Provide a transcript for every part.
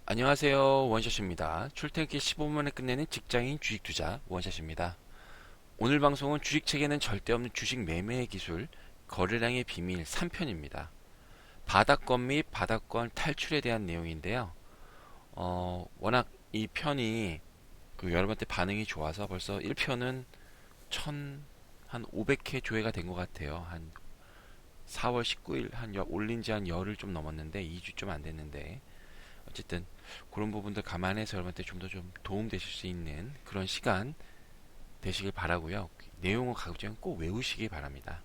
안녕하세요. 원샷입니다. 출퇴근 15분 만에 끝내는 직장인 주식 투자 원샷입니다. 오늘 방송은 주식책에는 절대 없는 주식 매매의 기술, 거래량의 비밀 3편입니다. 바닥권 및 바닥권 탈출에 대한 내용인데요. 워낙 이 편이 여러분한테 반응이 좋아서 벌써 1편은 한 500회 조회가 된 것 같아요. 한 4월 19일 올린 지 한 열흘 좀 넘었는데 2주 좀 안 됐는데 어쨌든 그런 부분들 감안해서 여러분한테 좀 더 좀 도움 되실 수 있는 그런 시간 되시길 바라고요. 내용은 가급적이면 꼭 외우시기 바랍니다.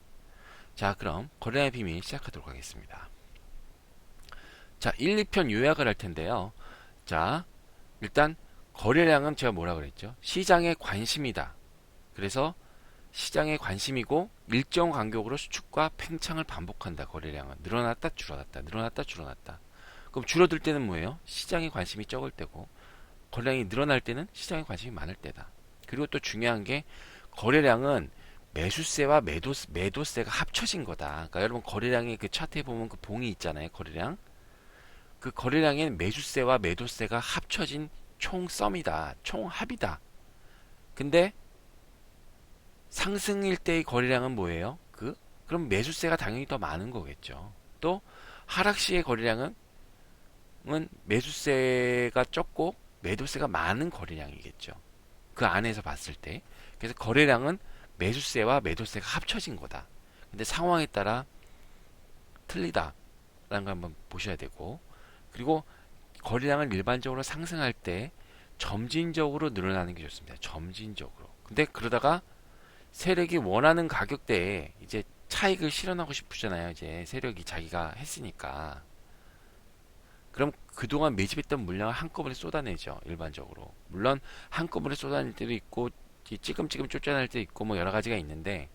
자, 그럼 거래량의 비밀 시작하도록 하겠습니다. 자, 1, 2편 요약을 할 텐데요. 자, 일단 거래량은 제가 뭐라 그랬죠? 시장의 관심이다. 그래서 시장의 관심이고 일정 간격으로 수축과 팽창을 반복한다. 거래량은 늘어났다 줄어났다 늘어났다 줄어났다. 그럼 줄어들 때는 뭐예요? 시장의 관심이 적을 때고 거래량이 늘어날 때는 시장의 관심이 많을 때다. 그리고 또 중요한 게 거래량은 매수세와 매도세가 합쳐진 거다. 그러니까 여러분 거래량의 그 차트에 보면 그 봉이 있잖아요. 거래량. 그 거래량엔 매수세와 매도세가 합쳐진 총 썸이다. 총 합이다. 근데 상승일 때의 거래량은 뭐예요? 그럼 매수세가 당연히 더 많은 거겠죠. 또 하락 시의 거래량은 매수세가 적고 매도세가 많은 거래량이겠죠. 그 안에서 봤을 때. 그래서 거래량은 매수세와 매도세가 합쳐진 거다. 근데 상황에 따라 틀리다라는 걸 한번 보셔야 되고, 그리고 거래량은 일반적으로 상승할 때 점진적으로 늘어나는 게 좋습니다. 점진적으로. 근데 그러다가 세력이 원하는 가격대에 이제 차익을 실현하고 싶으잖아요. 이제 세력이 자기가 했으니까. 그럼 그동안 매집했던 물량을 한꺼번에 쏟아내죠. 일반적으로. 물론 한꺼번에 쏟아낼 때도 있고 찌끔찌끔 쫓아낼 때도 있고 뭐 여러 가지가 있는데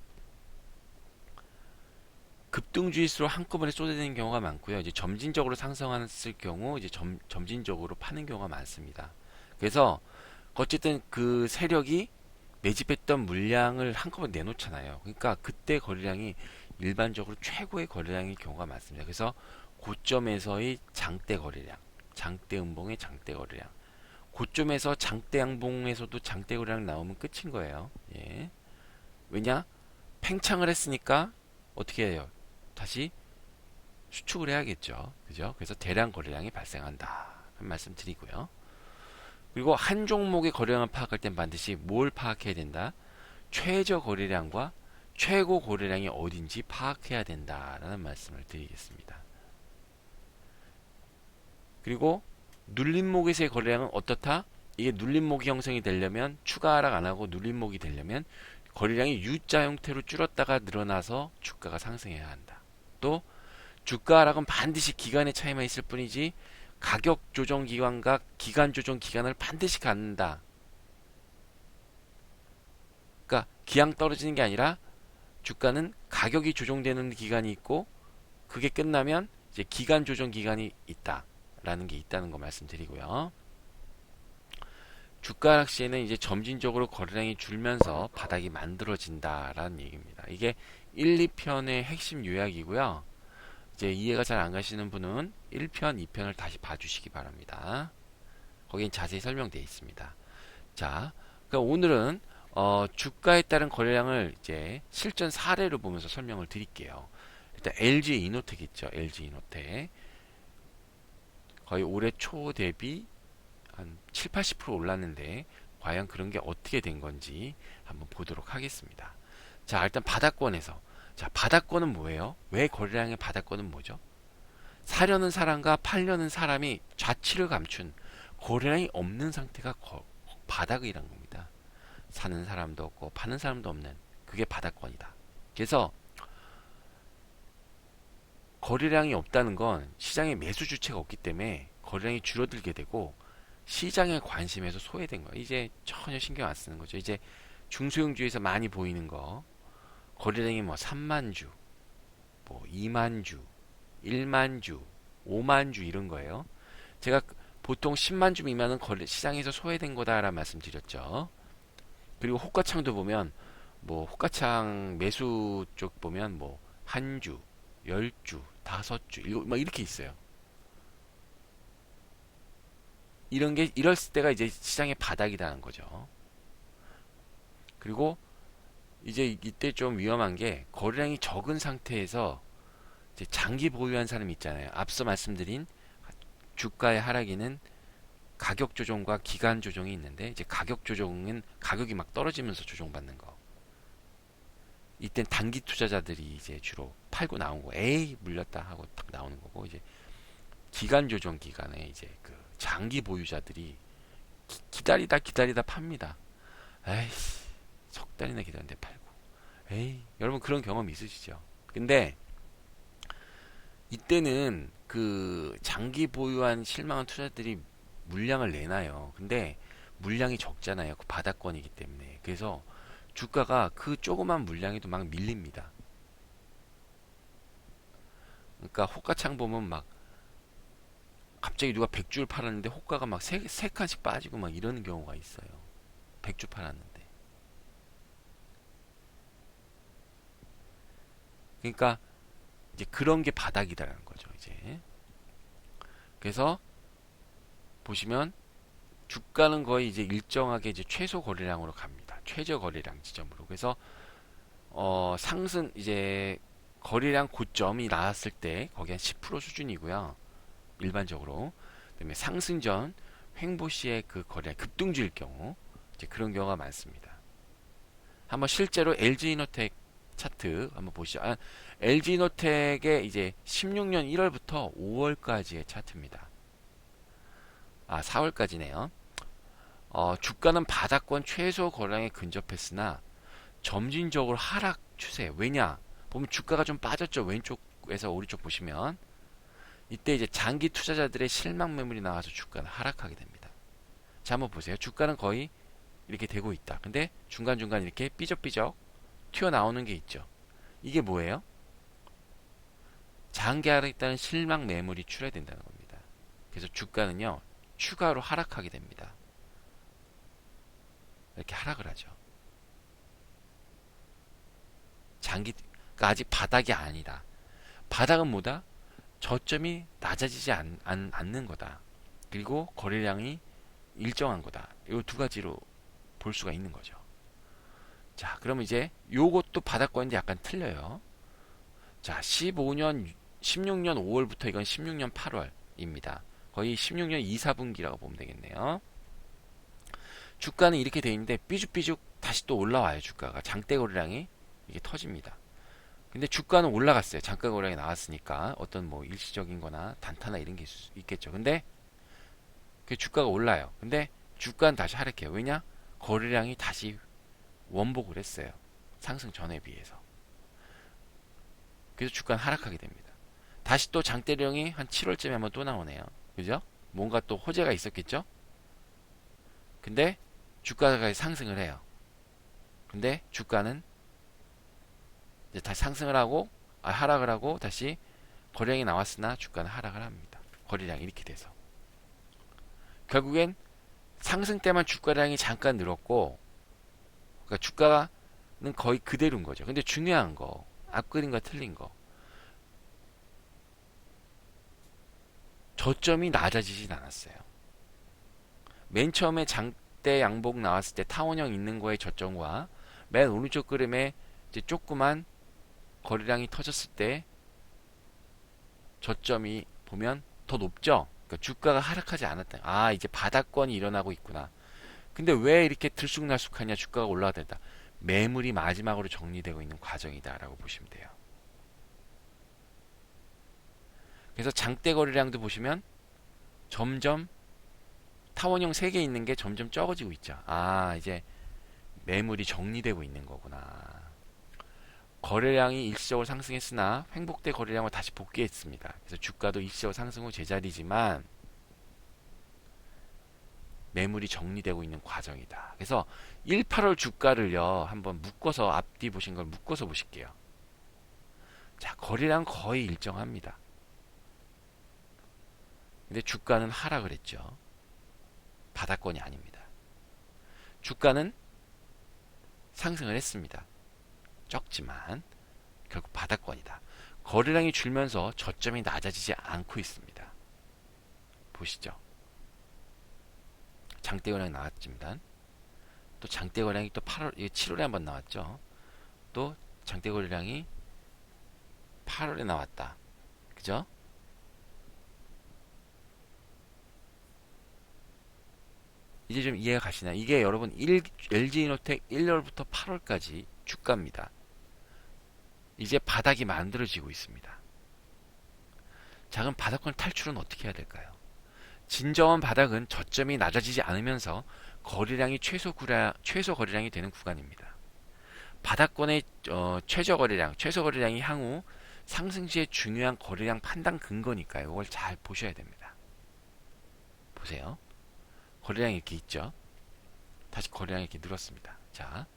급등주일수록 한꺼번에 쏟아내는 경우가 많고요. 이제 점진적으로 상승했을 경우 이제 점진적으로 파는 경우가 많습니다. 그래서 어쨌든 그 세력이 매집했던 물량을 한꺼번에 내놓잖아요. 그러니까 그때 거래량이 일반적으로 최고의 거래량의 경우가 많습니다. 그래서 고점에서의 장대 거래량, 장대 음봉의 장대 거래량. 고점에서 장대 양봉에서도 장대 거래량 나오면 끝인 거예요. 예. 왜냐? 팽창을 했으니까 어떻게 해요? 다시 수축을 해야겠죠. 그죠? 그래서 대량 거래량이 발생한다. 한 말씀 드리고요. 그리고 한 종목의 거래량을 파악할 땐 반드시 뭘 파악해야 된다? 최저 거래량과 최고 거래량이 어딘지 파악해야 된다라는 말씀을 드리겠습니다. 그리고 눌림목에서의 거래량은 어떻다? 이게 눌림목이 형성이 되려면 추가 하락 안 하고 눌림목이 되려면 거래량이 U자 형태로 줄었다가 늘어나서 주가가 상승해야 한다. 또 주가 하락은 반드시 기간의 차이만 있을 뿐이지 가격 조정 기간과 기간 조정 기간을 반드시 갖는다. 그러니까 기왕 떨어지는 게 아니라 주가는 가격이 조정되는 기간이 있고 그게 끝나면 이제 기간 조정 기간이 있다라는 게 있다는 거 말씀드리고요. 주가 하락 시에는 이제 점진적으로 거래량이 줄면서 바닥이 만들어진다라는 얘기입니다. 이게 1, 2편의 핵심 요약이고요. 이제 이해가 잘 안 가시는 분은 1편, 2편을 다시 봐주시기 바랍니다. 거긴 자세히 설명되어 있습니다. 자, 그러니까 오늘은 주가에 따른 거래량을 이제 실전 사례를 보면서 설명을 드릴게요. 일단 LG 이노텍 있죠. LG 이노텍. 거의 올해 초 대비 한 7, 80% 올랐는데 과연 그런 게 어떻게 된 건지 한번 보도록 하겠습니다. 자, 일단 바닥권에서. 자, 바닥권은 뭐예요? 왜 거래량의 바닥권은 뭐죠? 사려는 사람과 팔려는 사람이 좌치를 감춘 거래량이 없는 상태가 바닥이란 겁니다. 사는 사람도 없고 파는 사람도 없는 그게 바닥권이다. 그래서 거래량이 없다는 건 시장에 매수 주체가 없기 때문에 거래량이 줄어들게 되고 시장의 관심에서 소외된 거예요. 이제 전혀 신경 안 쓰는 거죠. 이제 중소형주에서 많이 보이는 거 거래량이 뭐 3만 주, 뭐 2만 주, 1만 주, 5만 주 이런 거예요. 제가 보통 10만 주 미만은 시장에서 소외된 거다라는 말씀 드렸죠. 그리고 호가창도 보면 뭐 호가창 매수 쪽 보면 뭐 한 주, 10주, 5주, 일곱 막 이렇게 있어요. 이럴 때가 이제 시장의 바닥이라는 거죠. 그리고 이제 이때 좀 위험한 게 거래량이 적은 상태에서 이제 장기 보유한 사람 있잖아요. 앞서 말씀드린 주가의 하락에는 가격 조정과 기간 조정이 있는데, 이제 가격 조정은 가격이 막 떨어지면서 조정받는 거. 이땐 단기 투자자들이 이제 주로 팔고 나온 거, 에이 물렸다 하고 딱 나오는 거고, 이제 기간 조정 기간에 이제 그 장기 보유자들이 기다리다 팝니다. 에이씨, 석 달이나 기다렸는데 팔고. 에이, 여러분 그런 경험 있으시죠? 근데 이때는 그 장기 보유한 실망한 투자들이 물량을 내놔요. 근데 물량이 적잖아요. 그 바닥권이기 때문에. 그래서 주가가 그 조그만 물량에도 막 밀립니다. 그러니까 호가창 보면 막 갑자기 누가 100주를 팔았는데 호가가 막 세 칸씩 빠지고 막 이러는 경우가 있어요. 100주 팔았는데. 그러니까 이제 그런 게 바닥이다라는 거죠, 이제. 그래서 보시면 주가는 거의 이제 일정하게 이제 최소 거래량으로 갑니다. 최저 거래량 지점으로. 그래서 상승 이제 거래량 고점이 나왔을 때 거기 한 10% 수준이고요. 일반적으로. 그다음에 상승 전 횡보 시에 그 거래량 급등주일 경우 이제 그런 경우가 많습니다. 한번 실제로 LG이노텍 차트 한번 보시죠. LG이노텍의 이제 16년 1월부터 5월까지의 차트입니다. 4월까지네요. 주가는 바닥권 최소 거래량에 근접했으나 점진적으로 하락 추세. 왜냐? 보면 주가가 좀 빠졌죠. 왼쪽에서 오른쪽 보시면 이때 이제 장기 투자자들의 실망 매물이 나와서 주가는 하락하게 됩니다. 자, 한번 보세요. 주가는 거의 이렇게 되고 있다. 근데 중간중간 이렇게 삐적삐적 튀어나오는 게 있죠. 이게 뭐예요? 장기 하락했다는 실망 매물이 출해된다는 겁니다. 그래서 주가는요, 추가로 하락하게 됩니다. 이렇게 하락을 하죠. 그러니까 아직 바닥이 아니다. 바닥은 뭐다? 저점이 낮아지지 않는 거다. 그리고 거래량이 일정한 거다. 이 두 가지로 볼 수가 있는 거죠. 자, 그럼 이제 요것도 바닥권인데 약간 틀려요. 자, 16년 5월부터 이건 16년 8월입니다. 거의 16년 2, 4분기라고 보면 되겠네요. 주가는 이렇게 돼 있는데 삐죽삐죽 다시 또 올라와요. 주가가 장대 거래량이 이게 터집니다. 근데 주가는 올라갔어요. 장가 거래량이 나왔으니까 어떤 뭐 일시적인 거나 단타나 이런 게 있겠죠. 근데 그 주가가 올라요. 근데 주가는 다시 하락해요. 왜냐? 거래량이 다시 원복을 했어요. 상승 전에 비해서. 그래서 주가는 하락하게 됩니다. 다시 또 장대령이 한 7월쯤에 한번 또 나오네요. 그죠? 뭔가 또 호재가 있었겠죠? 근데 주가가 상승을 해요. 근데 주가는 이제 다시 상승을 하고 하락을 하고 다시 거래량이 나왔으나 주가는 하락을 합니다. 거래량이 이렇게 돼서 결국엔 상승 때만 주가량이 잠깐 늘었고, 그러니까 주가는 거의 그대로인 거죠. 근데 중요한 거, 앞그림과 틀린 거, 저점이 낮아지진 않았어요. 맨 처음에 장대 양봉 나왔을 때 타원형 있는 거의 저점과 맨 오른쪽 그림에 이제 조그만 거래량이 터졌을 때 저점이 보면 더 높죠. 그러니까 주가가 하락하지 않았다. 이제 바닥권이 일어나고 있구나. 근데 왜 이렇게 들쑥날쑥하냐? 주가가 올라가다. 매물이 마지막으로 정리되고 있는 과정이다라고 보시면 돼요. 그래서 장대 거래량도 보시면 점점 타원형 3개 있는 게 점점 적어지고 있죠. 이제 매물이 정리되고 있는 거구나. 거래량이 일시적으로 상승했으나 횡복대 거래량을 다시 복귀했습니다. 그래서 주가도 일시적으로 상승 후 제자리지만 매물이 정리되고 있는 과정이다. 그래서 1, 8월 주가를요, 한번 묶어서 앞뒤 보신 걸 묶어서 보실게요. 자, 거래량 거의 일정합니다. 근데 주가는 하락을 했죠. 바닥권이 아닙니다. 주가는 상승을 했습니다. 적지만 결국 바닥권이다. 거래량이 줄면서 저점이 낮아지지 않고 있습니다. 보시죠. 장대 거래량이 나왔습니다. 또 장대 거래량이 또 7월에 한번 나왔죠. 또 장대 거래량이 8월에 나왔다. 그죠? 이제 좀 이해가 가시나요? 이게 여러분 LG이노텍 1월부터 8월까지 주가입니다. 이제 바닥이 만들어지고 있습니다. 자, 그럼 바닥권 탈출은 어떻게 해야 될까요? 진정한 바닥은 저점이 낮아지지 않으면서 거래량이 최소 거래량이 되는 구간입니다. 바닥권의 최저 거래량이 향후 상승 시의 중요한 거래량 판단 근거니까요. 이걸 잘 보셔야 됩니다. 보세요. 거래량이 이렇게 있죠. 다시 거래량이 이렇게 늘었습니다. 자,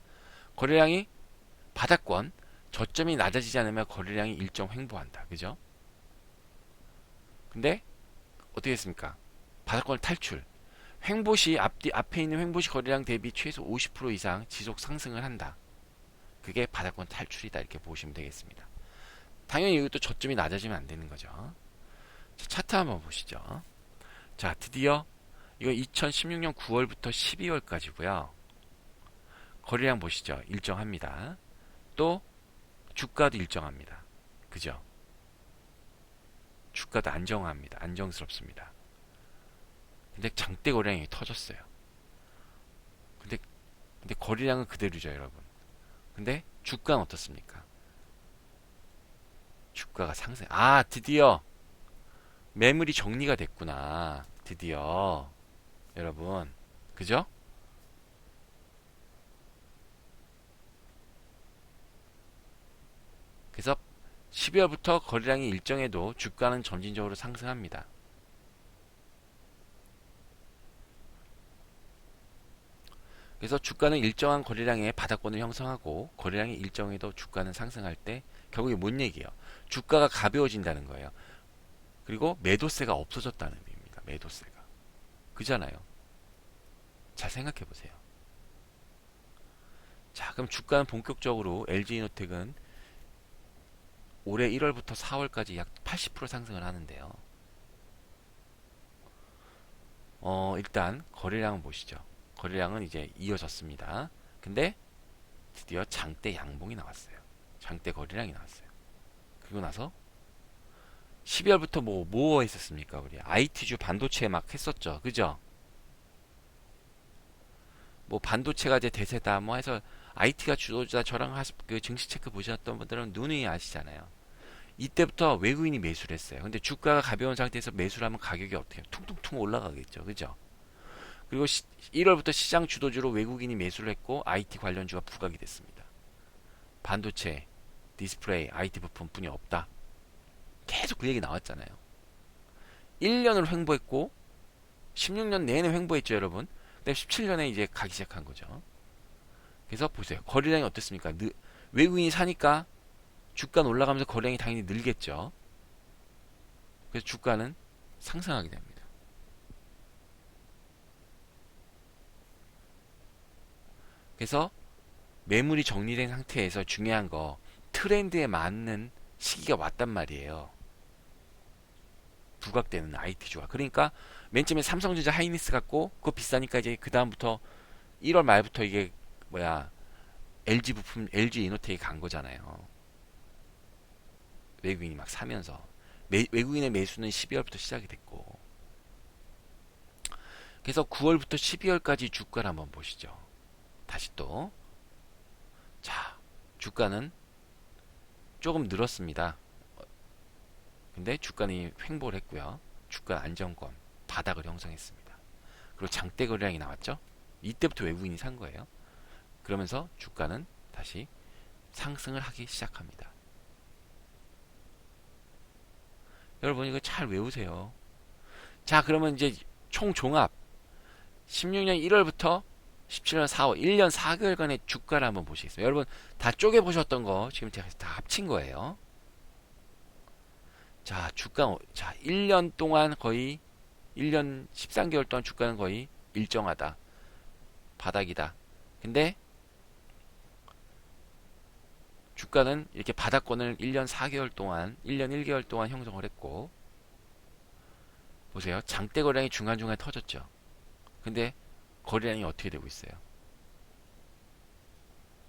거래량이 바닥권 저점이 낮아지지 않으면 거래량이 일정 횡보한다. 그죠? 근데 어떻게 했습니까? 바닥권 탈출. 횡보시 앞에 있는 횡보시 거래량 대비 최소 50% 이상 지속 상승을 한다. 그게 바닥권 탈출이다. 이렇게 보시면 되겠습니다. 당연히 이것도 저점이 낮아지면 안 되는 거죠. 자, 차트 한번 보시죠. 자, 드디어 이거 2016년 9월부터 12월까지고요. 거래량 보시죠. 일정합니다. 또 주가도 일정합니다. 그죠? 주가도 안정합니다. 안정스럽습니다. 근데 장대 거래량이 터졌어요. 근데 거래량은 그대로죠, 여러분. 근데 주가는 어떻습니까? 주가가 상승. 아, 드디어 매물이 정리가 됐구나. 드디어 여러분, 그죠? 그래서 12월부터 거래량이 일정해도 주가는 점진적으로 상승합니다. 그래서 주가는 일정한 거래량의 바닥권을 형성하고 거래량이 일정해도 주가는 상승할 때 결국에 뭔 얘기예요? 주가가 가벼워진다는 거예요. 그리고 매도세가 없어졌다는 의미입니다. 매도세가. 그잖아요. 잘 생각해 보세요. 자, 그럼 주가는 본격적으로 LG이노텍은 올해 1월부터 4월까지 약 80% 상승을 하는데요. 일단 거래량은 보시죠. 거래량은 이제 이어졌습니다. 근데 드디어 장대 양봉이 나왔어요. 장대 거래량이 나왔어요. 그리고 나서 12월부터 뭐 했었습니까? 우리 IT주 반도체 막 했었죠. 그죠? 뭐 반도체가 이제 대세다 뭐 해서 IT가 주도주다. 저랑 그 증시 체크 보셨던 분들은 누누이 아시잖아요. 이때부터 외국인이 매수를 했어요. 근데 주가가 가벼운 상태에서 매수를 하면 가격이 어떻게 퉁퉁퉁 올라가겠죠. 그죠? 그리고 1월부터 시장 주도주로 외국인이 매수를 했고 IT 관련주가 부각이 됐습니다. 반도체, 디스플레이, IT 부품뿐이 없다. 계속 그 얘기 나왔잖아요. 1년을 횡보했고 16년 내내 횡보했죠, 여러분. 근데 17년에 이제 가기 시작한 거죠. 그래서 보세요. 거래량이 어떻습니까? 외국인이 사니까 주가는 올라가면서 거래량이 당연히 늘겠죠. 그래서 주가는 상승하게 됩니다. 그래서 매물이 정리된 상태에서 중요한 거 트렌드에 맞는 시기가 왔단 말이에요. 부각되는 IT주가. 그러니까 맨 처음에 삼성전자 하이닉스 갖고 그거 비싸니까 이제 그 다음부터 1월 말부터 이게 LG 부품 LG 이노텍이 간 거잖아요. 외국인이 막 사면서 외국인의 매수는 12월부터 시작이 됐고, 그래서 9월부터 12월까지 주가를 한번 보시죠. 다시 또 자, 주가는 조금 늘었습니다. 근데 주가는 횡보를 했고요. 주가 안정권 바닥을 형성했습니다. 그리고 장대 거래량이 나왔죠. 이때부터 외국인이 산 거예요. 그러면서 주가는 다시 상승을 하기 시작합니다. 여러분 이거 잘 외우세요. 자, 그러면 이제 총 종합 16년 1월부터 17년 4월 1년 4개월간의 주가를 한번 보시겠습니다. 여러분 다 쪼개 보셨던 거 지금 제가 다 합친 거예요. 자, 주가 자 1년 동안 거의 1년 13개월 동안 주가는 거의 일정하다. 바닥이다. 근데 주가는 이렇게 바닥권을 1년 4개월 동안 1년 1개월 동안 형성을 했고, 보세요. 장대 거래량이 중간중간에 터졌죠. 근데 거래량이 어떻게 되고 있어요?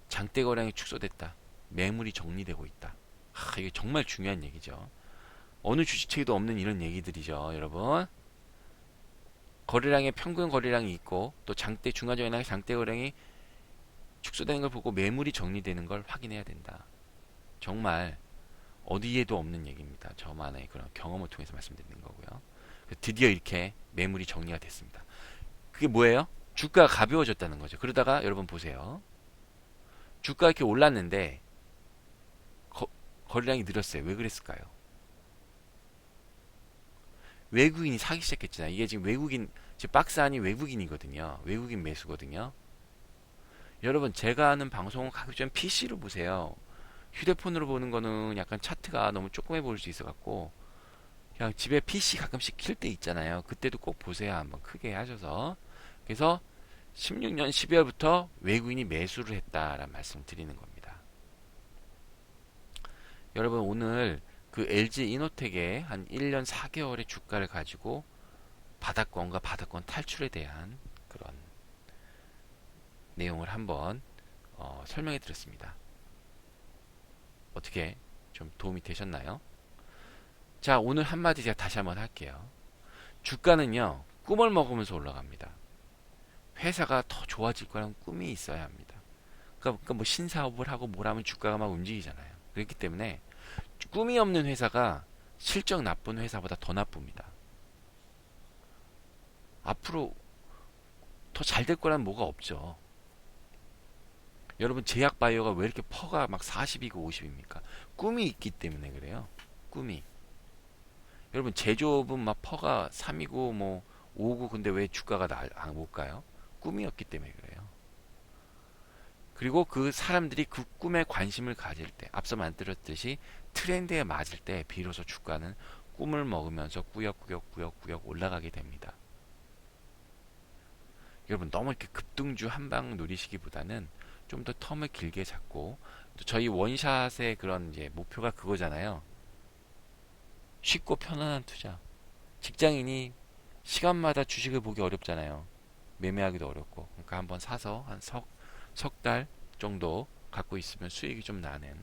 장대 거래량이 축소됐다. 매물이 정리되고 있다. 이게 정말 중요한 얘기죠. 어느 주식책에도 없는 이런 얘기들이죠, 여러분. 거래량의 평균 거래량이 있고 또 장대 중간적인 장대 거래량이 축소되는 걸 보고 매물이 정리되는 걸 확인해야 된다. 정말 어디에도 없는 얘기입니다. 저만의 그런 경험을 통해서 말씀드리는 거고요. 드디어 이렇게 매물이 정리가 됐습니다. 그게 뭐예요? 주가가 가벼워졌다는 거죠. 그러다가 여러분 보세요. 주가가 이렇게 올랐는데 거래량이 늘었어요. 왜 그랬을까요? 외국인이 사기 시작했잖아요. 이게 지금 외국인, 지금 박스 안이 외국인이거든요. 외국인 매수거든요. 여러분, 제가 하는 방송은 가급적 PC로 보세요. 휴대폰으로 보는 거는 약간 차트가 너무 조그매 보일 수 있어갖고, 그냥 집에 PC 가끔씩 킬 때 있잖아요. 그때도 꼭 보세요. 한번 크게 하셔서. 그래서 16년 12월부터 외국인이 매수를 했다라는 말씀을 드리는 겁니다. 여러분, 오늘 그 LG 이노텍의 한 1년 4개월의 주가를 가지고 바닥권과 바닥권 탈출에 대한 그런 내용을 한번 설명해 드렸습니다. 어떻게 좀 도움이 되셨나요? 자, 오늘 한마디 제가 다시 한번 할게요. 주가는요, 꿈을 먹으면서 올라갑니다. 회사가 더 좋아질 거라는 꿈이 있어야 합니다. 그러니까 뭐 신사업을 하고 뭘 하면 주가가 막 움직이잖아요. 그렇기 때문에 꿈이 없는 회사가 실적 나쁜 회사보다 더 나쁩니다. 앞으로 더 잘 될 거란 뭐가 없죠. 여러분, 제약 바이오가 왜 이렇게 퍼가 막 40이고 50입니까? 꿈이 있기 때문에 그래요. 꿈이. 여러분, 제조업은 막 퍼가 3이고 뭐 5고 근데 왜 주가가 못 가요? 꿈이 없기 때문에 그래요. 그리고 그 사람들이 그 꿈에 관심을 가질 때, 앞서 만들었듯이 트렌드에 맞을 때 비로소 주가는 꿈을 먹으면서 꾸역꾸역 올라가게 됩니다. 여러분, 너무 이렇게 급등주 한 방 노리시기보다는 좀 더 텀을 길게 잡고, 또 저희 원샷의 그런 이제 목표가 그거잖아요. 쉽고 편안한 투자. 직장인이 시간마다 주식을 보기 어렵잖아요. 매매하기도 어렵고. 그러니까 한번 사서 한 석 달 정도 갖고 있으면 수익이 좀 나는,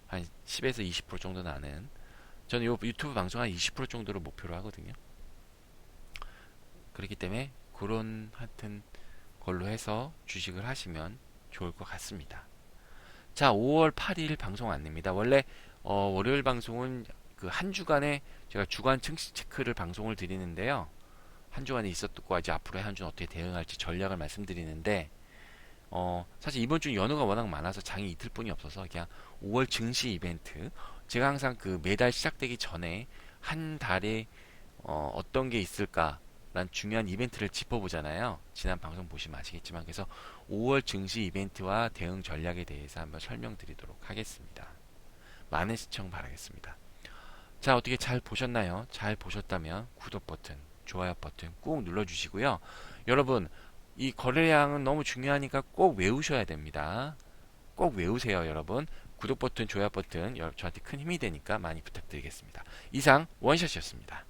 한 10에서 20% 정도 나는, 저는 요 유튜브 방송 한 20% 정도를 목표로 하거든요. 그렇기 때문에 그런 하여튼 걸로 해서 주식을 하시면 좋을 것 같습니다. 자, 5월 8일 방송 안내입니다. 원래 월요일 방송은 그 한 주간에 제가 주간 증시 체크를 방송을 드리는데요. 한 주간에 있었고 이제 앞으로 한 주는 어떻게 대응할지 전략을 말씀드리는데, 사실 이번 주 연휴가 워낙 많아서 장이 이틀뿐이 없어서 그냥 5월 증시 이벤트, 제가 항상 그 매달 시작되기 전에 한 달에 어떤 게 있을까 라는 중요한 이벤트를 짚어보잖아요. 지난 방송 보시면 아시겠지만, 그래서 5월 증시 이벤트와 대응 전략에 대해서 한번 설명드리도록 하겠습니다. 많은 시청 바라겠습니다. 자, 어떻게 잘 보셨나요? 잘 보셨다면 구독 버튼, 좋아요 버튼 꾹 눌러주시고요. 여러분, 이 거래량은 너무 중요하니까 꼭 외우셔야 됩니다. 꼭 외우세요, 여러분. 구독 버튼, 좋아요 버튼 저한테 큰 힘이 되니까 많이 부탁드리겠습니다. 이상 원샷이었습니다.